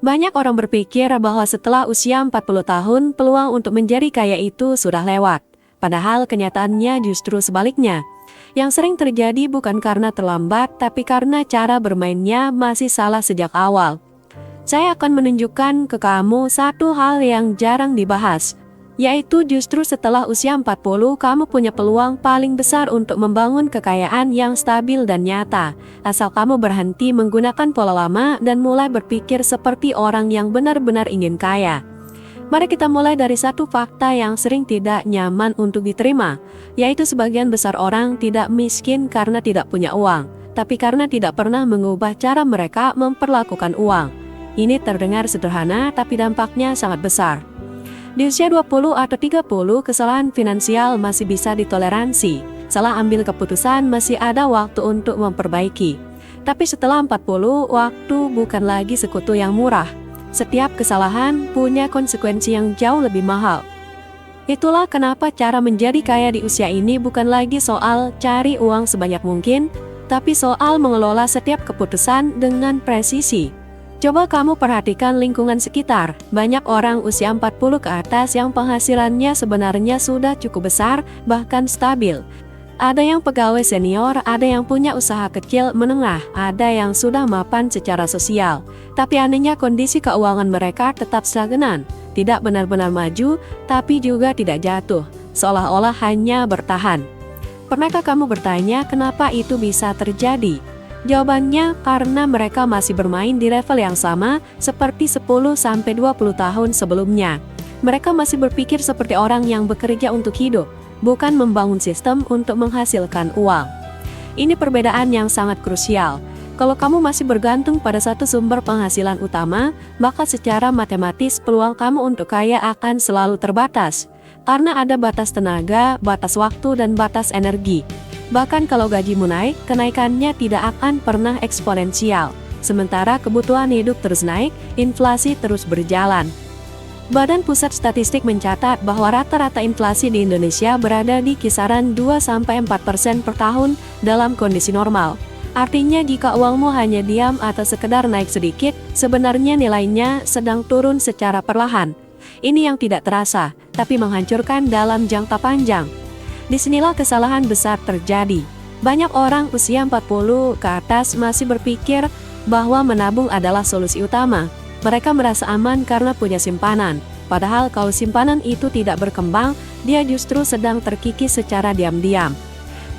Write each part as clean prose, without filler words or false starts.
Banyak orang berpikir bahwa setelah usia 40 tahun, peluang untuk menjadi kaya itu sudah lewat. Padahal kenyataannya justru sebaliknya. Yang sering terjadi bukan karena terlambat, tapi karena cara bermainnya masih salah sejak awal. Saya akan menunjukkan ke kamu satu hal yang jarang dibahas, yaitu justru setelah usia 40 kamu punya peluang paling besar untuk membangun kekayaan yang stabil dan nyata, asal kamu berhenti menggunakan pola lama dan mulai berpikir seperti orang yang benar-benar ingin kaya. Mari kita mulai dari satu fakta yang sering tidak nyaman untuk diterima, yaitu sebagian besar orang tidak miskin karena tidak punya uang, tapi karena tidak pernah mengubah cara mereka memperlakukan uang. Ini terdengar sederhana, tapi dampaknya sangat besar. Di usia 20 atau 30, kesalahan finansial masih bisa ditoleransi. Salah ambil keputusan masih ada waktu untuk memperbaiki. Tapi setelah 40, waktu bukan lagi sekutu yang murah. Setiap kesalahan punya konsekuensi yang jauh lebih mahal. Itulah kenapa cara menjadi kaya di usia ini bukan lagi soal cari uang sebanyak mungkin, tapi soal mengelola setiap keputusan dengan presisi. Coba kamu perhatikan lingkungan sekitar. Banyak orang usia 40 ke atas yang penghasilannya sebenarnya sudah cukup besar, bahkan stabil. Ada yang pegawai senior, ada yang punya usaha kecil menengah, ada yang sudah mapan secara sosial. Tapi anehnya kondisi keuangan mereka tetap stagnan, tidak benar-benar maju, tapi juga tidak jatuh, seolah-olah hanya bertahan. Pernahkah kamu bertanya kenapa itu bisa terjadi? Jawabannya karena mereka masih bermain di level yang sama seperti 10-20 tahun sebelumnya. Mereka masih berpikir seperti orang yang bekerja untuk hidup, bukan membangun sistem untuk menghasilkan uang. Ini perbedaan yang sangat krusial. Kalau kamu masih bergantung pada satu sumber penghasilan utama, maka secara matematis peluang kamu untuk kaya akan selalu terbatas. Karena ada batas tenaga, batas waktu, dan batas energi. Bahkan kalau gajimu naik, kenaikannya tidak akan pernah eksponensial. Sementara kebutuhan hidup terus naik, inflasi terus berjalan. Badan Pusat Statistik mencatat bahwa rata-rata inflasi di Indonesia berada di kisaran 2-4% per tahun dalam kondisi normal. Artinya jika uangmu hanya diam atau sekedar naik sedikit, sebenarnya nilainya sedang turun secara perlahan. Ini yang tidak terasa, tapi menghancurkan dalam jangka panjang. Disinilah kesalahan besar terjadi. Banyak orang usia 40 ke atas masih berpikir bahwa menabung adalah solusi utama. Mereka merasa aman karena punya simpanan. Padahal kalau simpanan itu tidak berkembang, dia justru sedang terkikis secara diam-diam.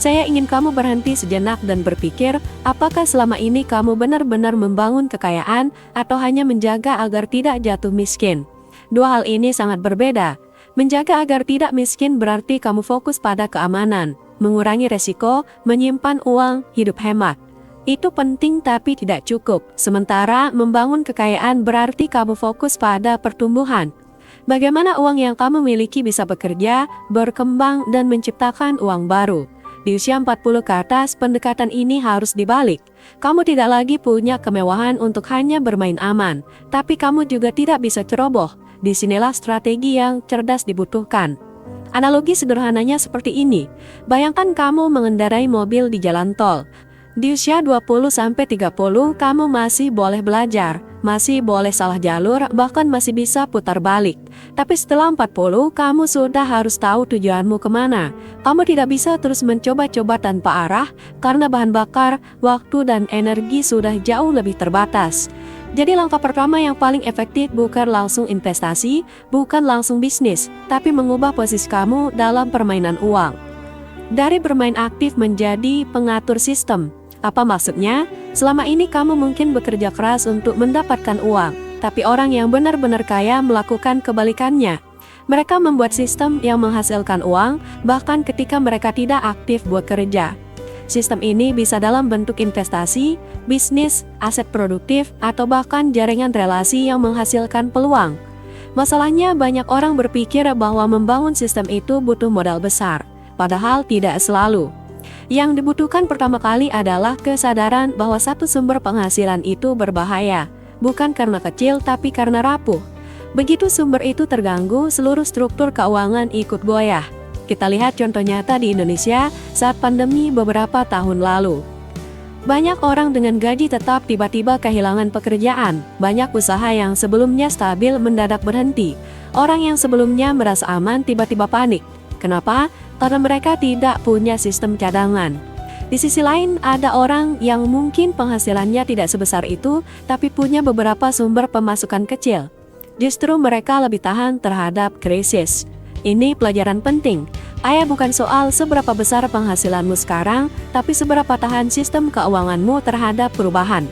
Saya ingin kamu berhenti sejenak dan berpikir, apakah selama ini kamu benar-benar membangun kekayaan atau hanya menjaga agar tidak jatuh miskin? Dua hal ini sangat berbeda. Menjaga agar tidak miskin berarti kamu fokus pada keamanan, mengurangi resiko, menyimpan uang, hidup hemat. Itu penting tapi tidak cukup. Sementara membangun kekayaan berarti kamu fokus pada pertumbuhan. Bagaimana uang yang kamu miliki bisa bekerja, berkembang, dan menciptakan uang baru. Di usia 40 ke atas, pendekatan ini harus dibalik. Kamu tidak lagi punya kemewahan untuk hanya bermain aman, tapi kamu juga tidak bisa ceroboh. Disinilah strategi yang cerdas dibutuhkan. Analogi sederhananya seperti ini. Bayangkan kamu mengendarai mobil di jalan tol. Di usia 20-30, kamu masih boleh belajar, masih boleh salah jalur, bahkan masih bisa putar balik. Tapi setelah 40, kamu sudah harus tahu tujuanmu kemana. Kamu tidak bisa terus mencoba-coba tanpa arah, karena bahan bakar, waktu, dan energi sudah jauh lebih terbatas. Jadi langkah pertama yang paling efektif bukan langsung investasi, bukan langsung bisnis, tapi mengubah posisi kamu dalam permainan uang. Dari bermain aktif menjadi pengatur sistem. Apa maksudnya? Selama ini kamu mungkin bekerja keras untuk mendapatkan uang, tapi orang yang benar-benar kaya melakukan kebalikannya. Mereka membuat sistem yang menghasilkan uang, bahkan ketika mereka tidak aktif buat kerja. Sistem ini bisa dalam bentuk investasi, bisnis, aset produktif, atau bahkan jaringan relasi yang menghasilkan peluang. Masalahnya banyak orang berpikir bahwa membangun sistem itu butuh modal besar, padahal tidak selalu. Yang dibutuhkan pertama kali adalah kesadaran bahwa satu sumber penghasilan itu berbahaya, bukan karena kecil tapi karena rapuh. Begitu sumber itu terganggu, seluruh struktur keuangan ikut goyah. Kita lihat contoh nyata di Indonesia saat pandemi beberapa tahun lalu. Banyak orang dengan gaji tetap tiba-tiba kehilangan pekerjaan. Banyak usaha yang sebelumnya stabil mendadak berhenti. Orang yang sebelumnya merasa aman tiba-tiba panik. Kenapa? Karena mereka tidak punya sistem cadangan. Di sisi lain, ada orang yang mungkin penghasilannya tidak sebesar itu, tapi punya beberapa sumber pemasukan kecil. Justru mereka lebih tahan terhadap krisis. Ini pelajaran penting. Bukan soal seberapa besar penghasilanmu sekarang, tapi seberapa tahan sistem keuanganmu terhadap perubahan.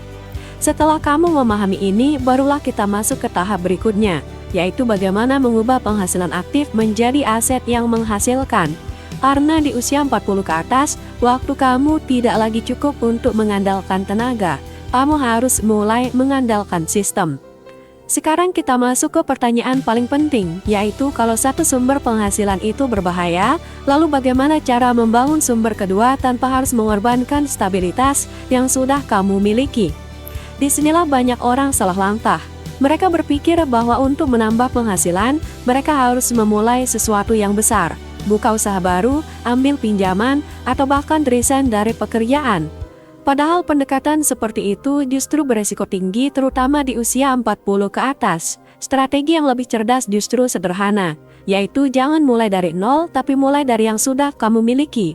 Setelah kamu memahami ini, barulah kita masuk ke tahap berikutnya, yaitu bagaimana mengubah penghasilan aktif menjadi aset yang menghasilkan. Karena di usia 40 ke atas, waktu kamu tidak lagi cukup untuk mengandalkan tenaga. Kamu harus mulai mengandalkan sistem. Sekarang kita masuk ke pertanyaan paling penting, yaitu kalau satu sumber penghasilan itu berbahaya, lalu bagaimana cara membangun sumber kedua tanpa harus mengorbankan stabilitas yang sudah kamu miliki? Disinilah banyak orang salah langkah. Mereka berpikir bahwa untuk menambah penghasilan, mereka harus memulai sesuatu yang besar, buka usaha baru, ambil pinjaman, atau bahkan resign dari pekerjaan. Padahal pendekatan seperti itu justru beresiko tinggi terutama di usia 40 ke atas. Strategi yang lebih cerdas justru sederhana, yaitu jangan mulai dari nol tapi mulai dari yang sudah kamu miliki.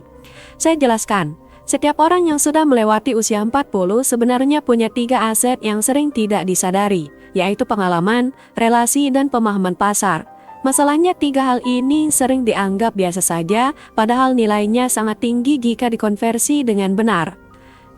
Saya jelaskan, setiap orang yang sudah melewati usia 40 sebenarnya punya 3 aset yang sering tidak disadari, yaitu pengalaman, relasi, dan pemahaman pasar. Masalahnya 3 hal ini sering dianggap biasa saja, padahal nilainya sangat tinggi jika dikonversi dengan benar.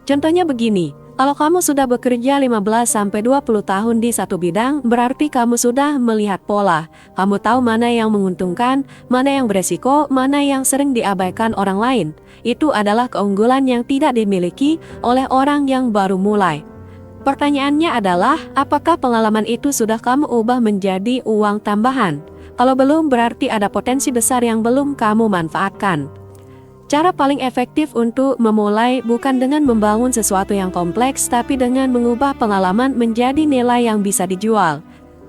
Contohnya begini, kalau kamu sudah bekerja 15-20 tahun di satu bidang, berarti kamu sudah melihat pola. Kamu tahu mana yang menguntungkan, mana yang beresiko, mana yang sering diabaikan orang lain. Itu adalah keunggulan yang tidak dimiliki oleh orang yang baru mulai. Pertanyaannya adalah, apakah pengalaman itu sudah kamu ubah menjadi uang tambahan? Kalau belum, berarti ada potensi besar yang belum kamu manfaatkan. Cara paling efektif untuk memulai bukan dengan membangun sesuatu yang kompleks, tapi dengan mengubah pengalaman menjadi nilai yang bisa dijual.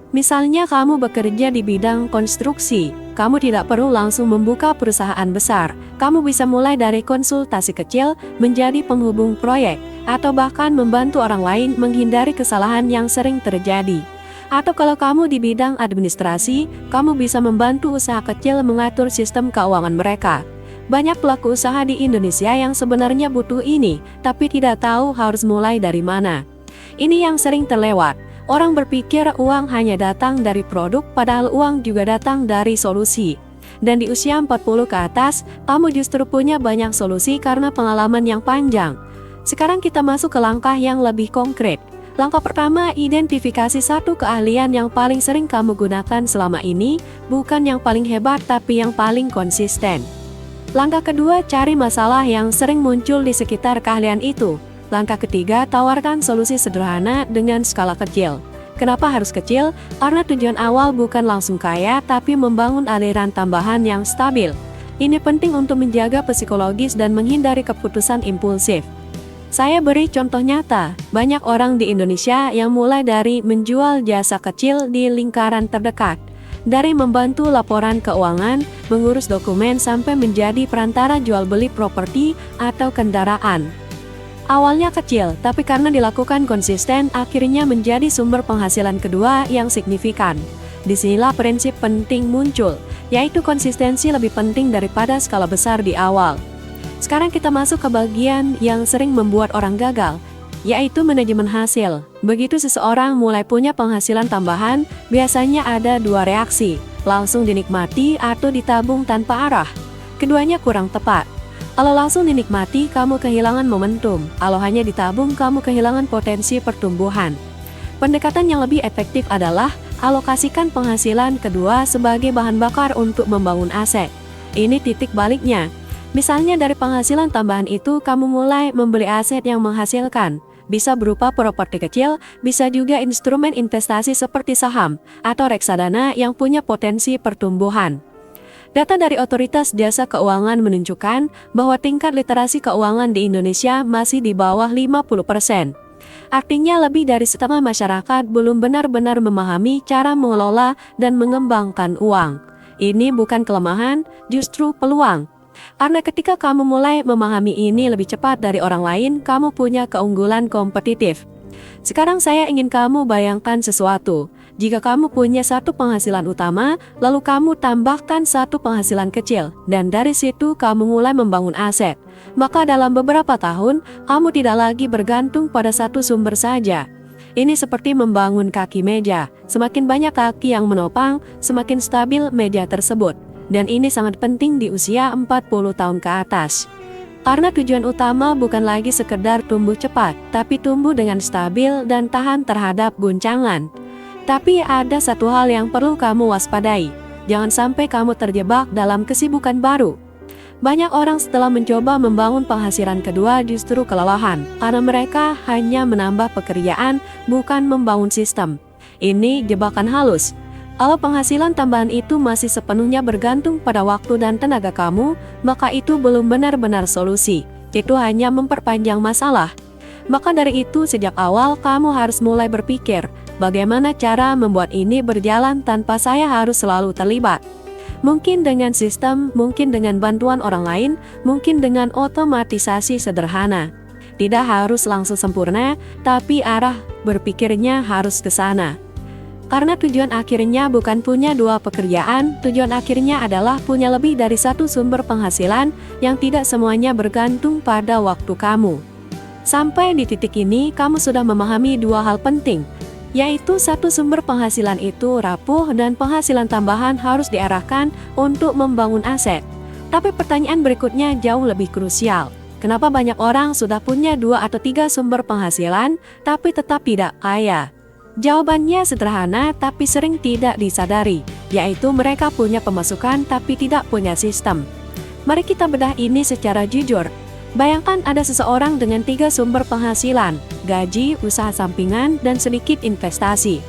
Misalnya kamu bekerja di bidang konstruksi, kamu tidak perlu langsung membuka perusahaan besar. Kamu bisa mulai dari konsultasi kecil menjadi penghubung proyek, atau bahkan membantu orang lain menghindari kesalahan yang sering terjadi. Atau kalau kamu di bidang administrasi, kamu bisa membantu usaha kecil mengatur sistem keuangan mereka. Banyak pelaku usaha di Indonesia yang sebenarnya butuh ini, tapi tidak tahu harus mulai dari mana. Ini yang sering terlewat. Orang berpikir uang hanya datang dari produk, padahal uang juga datang dari solusi. Dan di usia 40 ke atas, kamu justru punya banyak solusi karena pengalaman yang panjang. Sekarang kita masuk ke langkah yang lebih konkret. Langkah pertama, identifikasi satu keahlian yang paling sering kamu gunakan selama ini, bukan yang paling hebat tapi yang paling konsisten. Langkah kedua, cari masalah yang sering muncul di sekitar keahlian itu. Langkah ketiga, tawarkan solusi sederhana dengan skala kecil. Kenapa harus kecil? Karena tujuan awal bukan langsung kaya, tapi membangun aliran tambahan yang stabil. Ini penting untuk menjaga psikologis dan menghindari keputusan impulsif. Saya beri contoh nyata, banyak orang di Indonesia yang mulai dari menjual jasa kecil di lingkaran terdekat. Dari membantu laporan keuangan, mengurus dokumen, sampai menjadi perantara jual beli properti atau kendaraan. Awalnya kecil, tapi karena dilakukan konsisten, akhirnya menjadi sumber penghasilan kedua yang signifikan. Disinilah prinsip penting muncul, yaitu konsistensi lebih penting daripada skala besar di awal. Sekarang kita masuk ke bagian yang sering membuat orang gagal, yaitu manajemen hasil. Begitu seseorang mulai punya penghasilan tambahan, biasanya ada 2 reaksi, langsung dinikmati atau ditabung tanpa arah. Keduanya kurang tepat. Kalau langsung dinikmati, kamu kehilangan momentum. Kalau hanya ditabung, kamu kehilangan potensi pertumbuhan. Pendekatan yang lebih efektif adalah alokasikan penghasilan kedua sebagai bahan bakar untuk membangun aset. Ini titik baliknya. Misalnya dari penghasilan tambahan itu, kamu mulai membeli aset yang menghasilkan. Bisa berupa properti kecil, bisa juga instrumen investasi seperti saham atau reksadana yang punya potensi pertumbuhan. Data dari Otoritas Jasa Keuangan menunjukkan bahwa tingkat literasi keuangan di Indonesia masih di bawah 50%. Artinya lebih dari setengah masyarakat belum benar-benar memahami cara mengelola dan mengembangkan uang. Ini bukan kelemahan, justru peluang. Karena ketika kamu mulai memahami ini lebih cepat dari orang lain, kamu punya keunggulan kompetitif. Sekarang saya ingin kamu bayangkan sesuatu. Jika kamu punya satu penghasilan utama, lalu kamu tambahkan satu penghasilan kecil, dan dari situ kamu mulai membangun aset. Maka dalam beberapa tahun, kamu tidak lagi bergantung pada satu sumber saja. Ini seperti membangun kaki meja. Semakin banyak kaki yang menopang, semakin stabil meja tersebut. Dan ini sangat penting di usia 40 tahun ke atas. Karena tujuan utama bukan lagi sekedar tumbuh cepat, tapi tumbuh dengan stabil dan tahan terhadap guncangan. Tapi ada satu hal yang perlu kamu waspadai. Jangan sampai kamu terjebak dalam kesibukan baru. Banyak orang setelah mencoba membangun penghasilan kedua justru kelelahan, karena mereka hanya menambah pekerjaan, bukan membangun sistem. Ini jebakan halus. Kalau penghasilan tambahan itu masih sepenuhnya bergantung pada waktu dan tenaga kamu, maka itu belum benar-benar solusi. Itu hanya memperpanjang masalah. Maka dari itu sejak awal kamu harus mulai berpikir, bagaimana cara membuat ini berjalan tanpa saya harus selalu terlibat. Mungkin dengan sistem, mungkin dengan bantuan orang lain, mungkin dengan otomatisasi sederhana. Tidak harus langsung sempurna, tapi arah berpikirnya harus ke sana. Karena tujuan akhirnya bukan punya dua pekerjaan, tujuan akhirnya adalah punya lebih dari satu sumber penghasilan yang tidak semuanya bergantung pada waktu kamu. Sampai di titik ini, kamu sudah memahami dua hal penting, yaitu satu sumber penghasilan itu rapuh dan penghasilan tambahan harus diarahkan untuk membangun aset. Tapi pertanyaan berikutnya jauh lebih krusial. Kenapa banyak orang sudah punya 2 atau 3 sumber penghasilan tapi tetap tidak kaya? Jawabannya sederhana tapi sering tidak disadari, yaitu mereka punya pemasukan tapi tidak punya sistem. Mari kita bedah ini secara jujur. Bayangkan ada seseorang dengan 3 sumber penghasilan, gaji, usaha sampingan, dan sedikit investasi.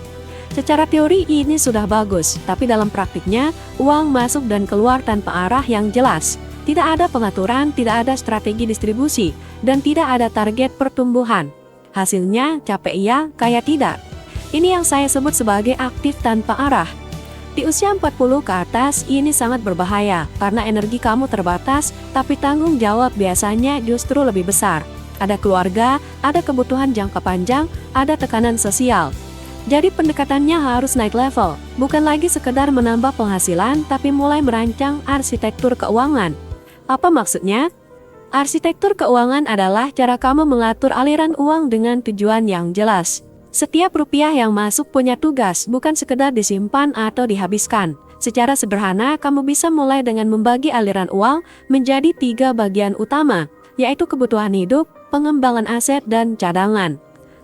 Secara teori ini sudah bagus, tapi dalam praktiknya, uang masuk dan keluar tanpa arah yang jelas. Tidak ada pengaturan, tidak ada strategi distribusi, dan tidak ada target pertumbuhan. Hasilnya, capek iya, kaya tidak. Ini yang saya sebut sebagai aktif tanpa arah. Di usia 40 ke atas, ini sangat berbahaya karena energi kamu terbatas, tapi tanggung jawab biasanya justru lebih besar. Ada keluarga, ada kebutuhan jangka panjang, ada tekanan sosial. Jadi pendekatannya harus naik level, bukan lagi sekedar menambah penghasilan, tapi mulai merancang arsitektur keuangan. Apa maksudnya? Arsitektur keuangan adalah cara kamu mengatur aliran uang dengan tujuan yang jelas. Setiap rupiah yang masuk punya tugas, bukan sekedar disimpan atau dihabiskan. Secara sederhana, kamu bisa mulai dengan membagi aliran uang menjadi 3 bagian utama, yaitu kebutuhan hidup, pengembangan aset, dan cadangan.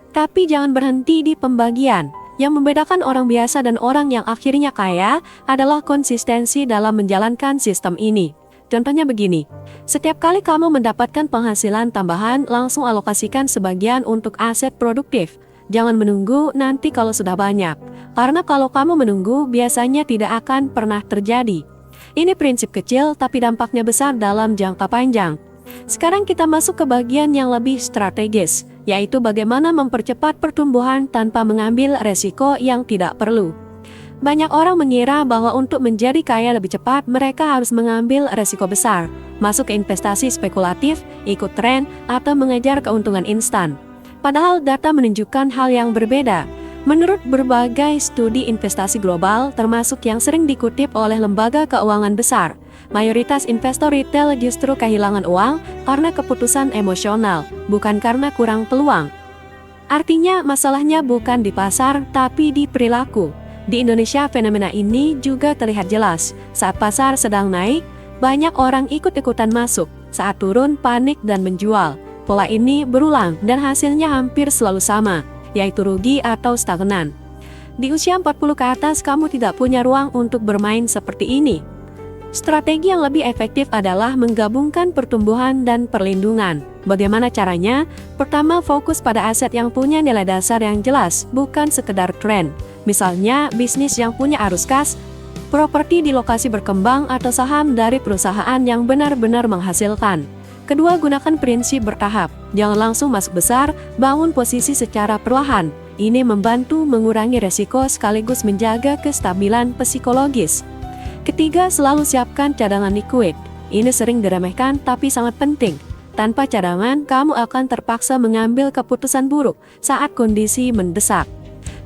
Tapi jangan berhenti di pembagian. Yang membedakan orang biasa dan orang yang akhirnya kaya adalah konsistensi dalam menjalankan sistem ini. Contohnya begini, setiap kali kamu mendapatkan penghasilan tambahan, langsung alokasikan sebagian untuk aset produktif. Jangan menunggu nanti kalau sudah banyak, karena kalau kamu menunggu biasanya tidak akan pernah terjadi. Ini prinsip kecil tapi dampaknya besar dalam jangka panjang. Sekarang kita masuk ke bagian yang lebih strategis, yaitu bagaimana mempercepat pertumbuhan tanpa mengambil resiko yang tidak perlu. Banyak orang mengira bahwa untuk menjadi kaya lebih cepat mereka harus mengambil resiko besar, masuk ke investasi spekulatif, ikut tren, atau mengejar keuntungan instan. Padahal data menunjukkan hal yang berbeda. Menurut berbagai studi investasi global, termasuk yang sering dikutip oleh lembaga keuangan besar, mayoritas investor retail justru kehilangan uang karena keputusan emosional, bukan karena kurang peluang. Artinya masalahnya bukan di pasar, tapi di perilaku. Di Indonesia fenomena ini juga terlihat jelas. Saat pasar sedang naik, banyak orang ikut-ikutan masuk. Saat turun, panik dan menjual. Pola ini berulang dan hasilnya hampir selalu sama, yaitu rugi atau stagnan. Di usia 40 ke atas kamu tidak punya ruang untuk bermain seperti ini. Strategi yang lebih efektif adalah menggabungkan pertumbuhan dan perlindungan. Bagaimana caranya? Pertama, fokus pada aset yang punya nilai dasar yang jelas, bukan sekedar tren. Misalnya, bisnis yang punya arus kas, properti di lokasi berkembang, atau saham dari perusahaan yang benar-benar menghasilkan. Kedua, gunakan prinsip bertahap. Jangan langsung masuk besar, bangun posisi secara perlahan. Ini membantu mengurangi resiko sekaligus menjaga kestabilan psikologis. Ketiga, selalu siapkan cadangan liquid. Ini sering diremehkan tapi sangat penting. Tanpa cadangan, kamu akan terpaksa mengambil keputusan buruk saat kondisi mendesak.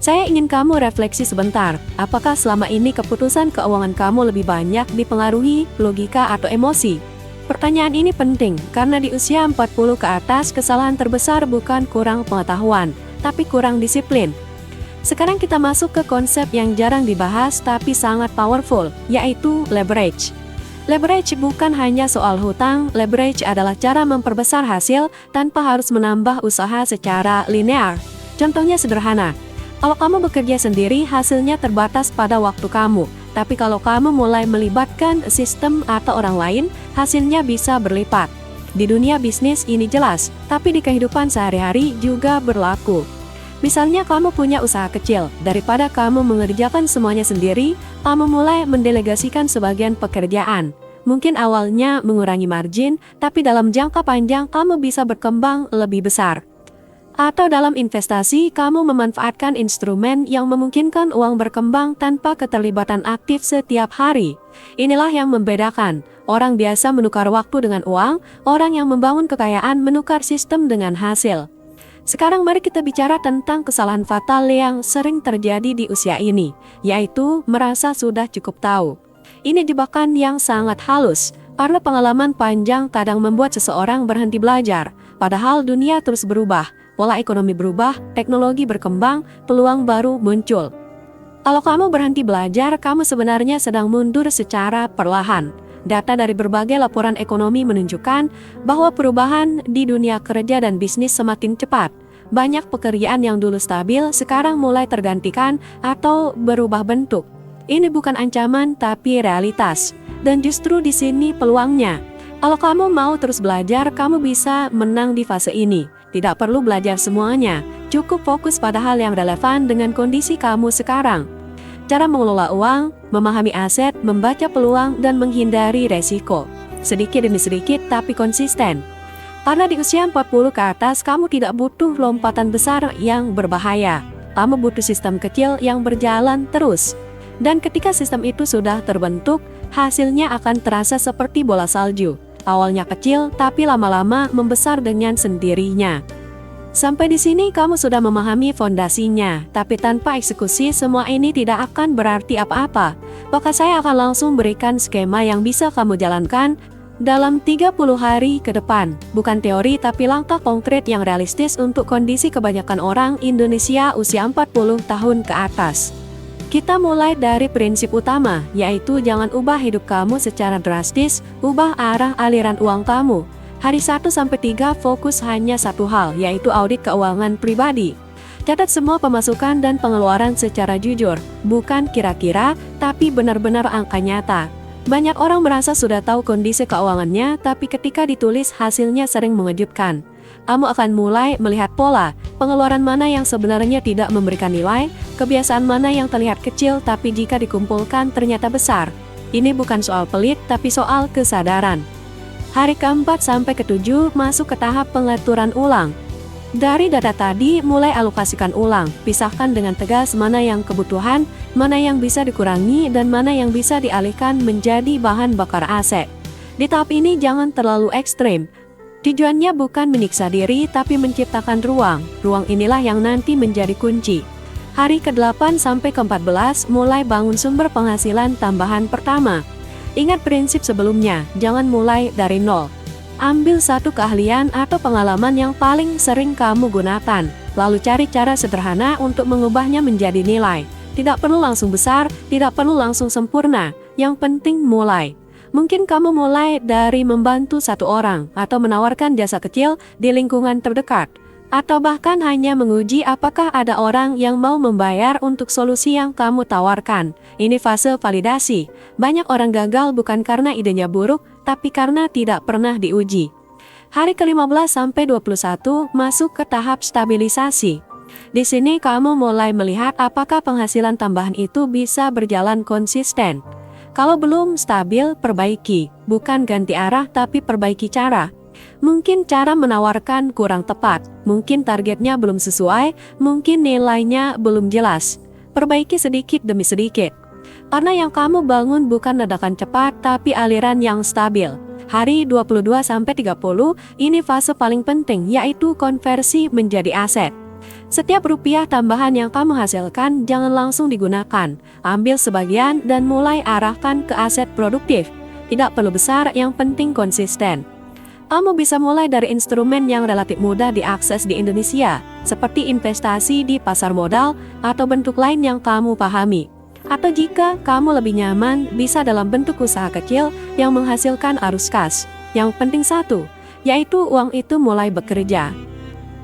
Saya ingin kamu refleksi sebentar, apakah selama ini keputusan keuangan kamu lebih banyak dipengaruhi logika atau emosi? Pertanyaan ini penting karena di usia 40 ke atas kesalahan terbesar bukan kurang pengetahuan, tapi kurang disiplin. Sekarang kita masuk ke konsep yang jarang dibahas tapi sangat powerful, yaitu leverage. Leverage bukan hanya soal hutang, leverage adalah cara memperbesar hasil tanpa harus menambah usaha secara linear. Contohnya sederhana, kalau kamu bekerja sendiri, hasilnya terbatas pada waktu kamu. Tapi kalau kamu mulai melibatkan sistem atau orang lain, hasilnya bisa berlipat. Di dunia bisnis ini jelas, tapi di kehidupan sehari-hari juga berlaku. Misalnya kamu punya usaha kecil, daripada kamu mengerjakan semuanya sendiri, kamu mulai mendelegasikan sebagian pekerjaan. Mungkin awalnya mengurangi margin, tapi dalam jangka panjang kamu bisa berkembang lebih besar. Atau dalam investasi, kamu memanfaatkan instrumen yang memungkinkan uang berkembang tanpa keterlibatan aktif setiap hari. Inilah yang membedakan. Orang biasa menukar waktu dengan uang, orang yang membangun kekayaan menukar sistem dengan hasil. Sekarang mari kita bicara tentang kesalahan fatal yang sering terjadi di usia ini, yaitu merasa sudah cukup tahu. Ini jebakan yang sangat halus, karena pengalaman panjang kadang membuat seseorang berhenti belajar, padahal dunia terus berubah. Pola ekonomi berubah, teknologi berkembang, peluang baru muncul. Kalau kamu berhenti belajar, kamu sebenarnya sedang mundur secara perlahan. Data dari berbagai laporan ekonomi menunjukkan bahwa perubahan di dunia kerja dan bisnis semakin cepat. Banyak pekerjaan yang dulu stabil sekarang mulai tergantikan atau berubah bentuk. Ini bukan ancaman tapi realitas. Dan justru di sini peluangnya. Kalau kamu mau terus belajar, kamu bisa menang di fase ini. Tidak perlu belajar semuanya, cukup fokus pada hal yang relevan dengan kondisi kamu sekarang. Cara mengelola uang, memahami aset, membaca peluang, dan menghindari resiko. Sedikit demi sedikit tapi konsisten. Karena di usia 40 ke atas, kamu tidak butuh lompatan besar yang berbahaya. Kamu butuh sistem kecil yang berjalan terus. Dan ketika sistem itu sudah terbentuk, hasilnya akan terasa seperti bola salju. Awalnya kecil, tapi lama-lama membesar dengan sendirinya. Sampai di sini kamu sudah memahami fondasinya, tapi tanpa eksekusi semua ini tidak akan berarti apa-apa. Maka saya akan langsung berikan skema yang bisa kamu jalankan dalam 30 hari ke depan. Bukan teori tapi langkah konkret yang realistis untuk kondisi kebanyakan orang Indonesia usia 40 tahun ke atas. Kita mulai dari prinsip utama, yaitu jangan ubah hidup kamu secara drastis, ubah arah aliran uang kamu. Hari 1-3 fokus hanya satu hal, yaitu audit keuangan pribadi. Catat semua pemasukan dan pengeluaran secara jujur, bukan kira-kira, tapi benar-benar angka nyata. Banyak orang merasa sudah tahu kondisi keuangannya, tapi ketika ditulis hasilnya sering mengejutkan. Kamu akan mulai melihat pola, pengeluaran mana yang sebenarnya tidak memberikan nilai, kebiasaan mana yang terlihat kecil tapi jika dikumpulkan ternyata besar. Ini bukan soal pelit tapi soal kesadaran. Hari keempat sampai ketujuh masuk ke tahap pengaturan ulang. Dari data tadi, mulai alokasikan ulang, pisahkan dengan tegas mana yang kebutuhan, mana yang bisa dikurangi, dan mana yang bisa dialihkan menjadi bahan bakar aset. Di tahap ini jangan terlalu ekstrim. Tujuannya bukan menyiksa diri, tapi menciptakan ruang. Ruang inilah yang nanti menjadi kunci. Hari ke-8 sampai ke-14 mulai bangun sumber penghasilan tambahan pertama. Ingat prinsip sebelumnya, jangan mulai dari nol. Ambil satu keahlian atau pengalaman yang paling sering kamu gunakan, lalu cari cara sederhana untuk mengubahnya menjadi nilai. Tidak perlu langsung besar, tidak perlu langsung sempurna, yang penting mulai. Mungkin kamu mulai dari membantu satu orang, atau menawarkan jasa kecil di lingkungan terdekat, atau bahkan hanya menguji apakah ada orang yang mau membayar untuk solusi yang kamu tawarkan. Ini fase validasi. Banyak orang gagal bukan karena idenya buruk, tapi karena tidak pernah diuji. Hari ke-15 sampai 21 masuk ke tahap stabilisasi. Di sini kamu mulai melihat apakah penghasilan tambahan itu bisa berjalan konsisten. Kalau belum stabil, perbaiki. Bukan ganti arah, tapi perbaiki cara. Mungkin cara menawarkan kurang tepat, mungkin targetnya belum sesuai, mungkin nilainya belum jelas. Perbaiki sedikit demi sedikit. Karena yang kamu bangun bukan ledakan cepat, tapi aliran yang stabil. Hari 22-30 ini fase paling penting, yaitu konversi menjadi aset. Setiap rupiah tambahan yang kamu hasilkan jangan langsung digunakan. Ambil sebagian dan mulai arahkan ke aset produktif. Tidak perlu besar, yang penting konsisten. Kamu bisa mulai dari instrumen yang relatif mudah diakses di Indonesia, seperti investasi di pasar modal atau bentuk lain yang kamu pahami. Atau jika kamu lebih nyaman, bisa dalam bentuk usaha kecil yang menghasilkan arus kas. Yang penting satu, yaitu uang itu mulai bekerja.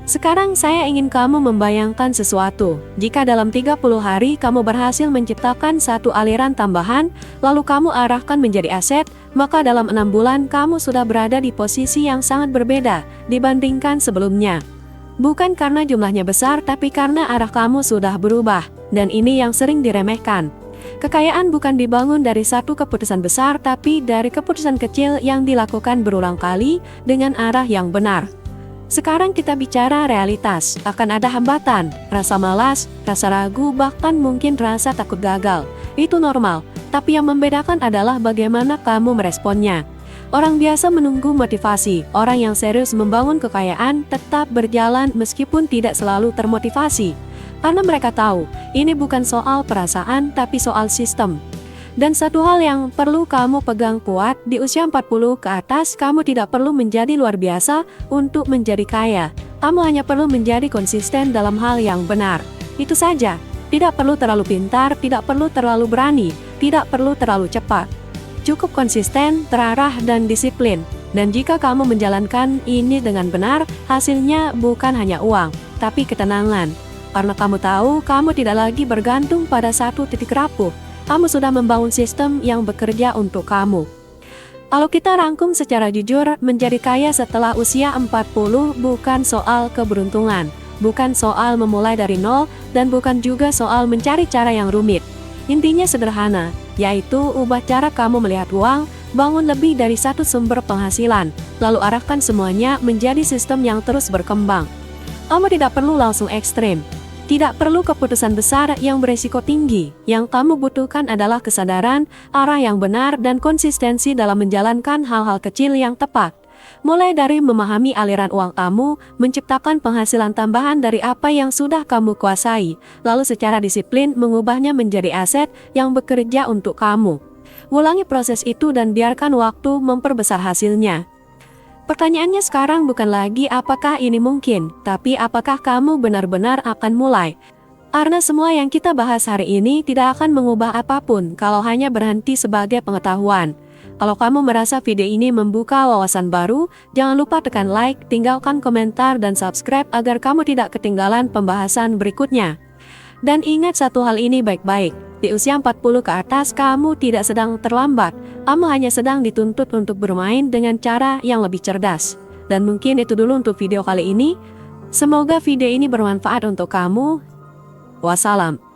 Sekarang saya ingin kamu membayangkan sesuatu. Jika dalam 30 hari kamu berhasil menciptakan satu aliran tambahan, lalu kamu arahkan menjadi aset, maka dalam 6 bulan kamu sudah berada di posisi yang sangat berbeda dibandingkan sebelumnya. Bukan karena jumlahnya besar, tapi karena arah kamu sudah berubah. Dan ini yang sering diremehkan. Kekayaan bukan dibangun dari satu keputusan besar, tapi dari keputusan kecil yang dilakukan berulang kali dengan arah yang benar. Sekarang kita bicara realitas. Akan ada hambatan, rasa malas, rasa ragu, bahkan mungkin rasa takut gagal. Itu normal, tapi yang membedakan adalah bagaimana kamu meresponnya. Orang biasa menunggu motivasi. Orang yang serius membangun kekayaan tetap berjalan meskipun tidak selalu termotivasi. Karena mereka tahu, ini bukan soal perasaan tapi soal sistem. Dan satu hal yang perlu kamu pegang kuat, di usia 40 ke atas, kamu tidak perlu menjadi luar biasa untuk menjadi kaya. Kamu hanya perlu menjadi konsisten dalam hal yang benar. Itu saja. Tidak perlu terlalu pintar, tidak perlu terlalu berani, tidak perlu terlalu cepat. Cukup konsisten, terarah, dan disiplin. Dan jika kamu menjalankan ini dengan benar, hasilnya bukan hanya uang, tapi ketenangan. Karena kamu tahu, kamu tidak lagi bergantung pada satu titik rapuh. Kamu sudah membangun sistem yang bekerja untuk kamu. Kalau kita rangkum secara jujur, menjadi kaya setelah usia 40 bukan soal keberuntungan, bukan soal memulai dari nol, dan bukan juga soal mencari cara yang rumit. Intinya sederhana, yaitu ubah cara kamu melihat uang, bangun lebih dari satu sumber penghasilan, lalu arahkan semuanya menjadi sistem yang terus berkembang. Kamu tidak perlu langsung ekstrim. Tidak perlu keputusan besar yang beresiko tinggi. Yang kamu butuhkan adalah kesadaran, arah yang benar, dan konsistensi dalam menjalankan hal-hal kecil yang tepat. Mulai dari memahami aliran uang kamu, menciptakan penghasilan tambahan dari apa yang sudah kamu kuasai, lalu secara disiplin mengubahnya menjadi aset yang bekerja untuk kamu. Ulangi proses itu dan biarkan waktu memperbesar hasilnya. Pertanyaannya sekarang bukan lagi apakah ini mungkin, tapi apakah kamu benar-benar akan mulai. Karena semua yang kita bahas hari ini tidak akan mengubah apapun kalau hanya berhenti sebagai pengetahuan. Kalau kamu merasa video ini membuka wawasan baru, jangan lupa tekan like, tinggalkan komentar, dan subscribe agar kamu tidak ketinggalan pembahasan berikutnya. Dan ingat satu hal ini baik-baik, di usia 40 ke atas kamu tidak sedang terlambat, kamu hanya sedang dituntut untuk bermain dengan cara yang lebih cerdas. Dan mungkin itu dulu untuk video kali ini. Semoga video ini bermanfaat untuk kamu. Wassalam.